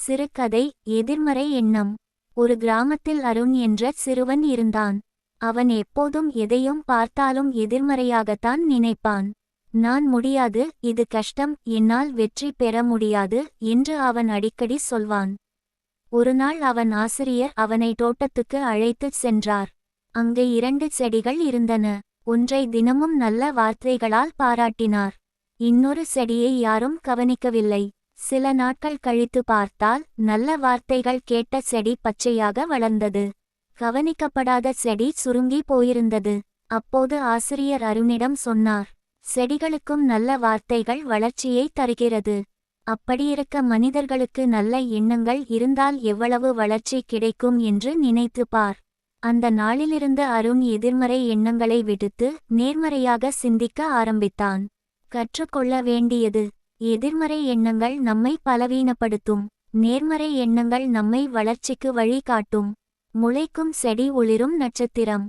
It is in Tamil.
சிறுகதை. எதிர்மறை எண்ணம். ஒரு கிராமத்தில் அருண் என்ற சிறுவன் இருந்தான். அவன் எப்போதும் எதையும் பார்த்தாலும் எதிர்மறையாகத்தான் நினைப்பான். நான் முடியாது, இது கஷ்டம், என்னால் வெற்றி பெற முடியாது என்று அவன் அடிக்கடி சொல்வான். ஒருநாள் அவன் ஆசிரியர் அவனை தோட்டத்துக்கு அழைத்துச் சென்றார். அங்கே 2 செடிகள் இருந்தன. ஒன்றை தினமும் நல்ல வார்த்தைகளால் பாராட்டினார். இன்னொரு செடியை யாரும் கவனிக்கவில்லை. சில நாட்கள் கழித்து பார்த்தால் நல்ல வார்த்தைகள் கேட்ட செடி பச்சையாக வளர்ந்தது. கவனிக்கப்படாத செடி சுருங்கி போயிருந்தது. அப்போது ஆசிரியர் அருணிடம் சொன்னார், செடிகளுக்கும் நல்ல வார்த்தைகள் வளர்ச்சியை தருகிறது. அப்படியிருக்க மனிதர்களுக்கு நல்ல எண்ணங்கள் இருந்தால் எவ்வளவு வளர்ச்சி கிடைக்கும் என்று நினைத்து பார். அந்த நாளிலிருந்து அருண் எதிர்மறை எண்ணங்களை விடுத்து நேர்மறையாக சிந்திக்க ஆரம்பித்தான். கற்றுக்கொள்ள வேண்டியது: எதிர்மறை எண்ணங்கள் நம்மை பலவீனப்படுத்தும். நேர்மறை எண்ணங்கள் நம்மை வளர்ச்சிக்கு வழி காட்டும். முளைக்கும் செடி, ஒளிரும் நட்சத்திரம்.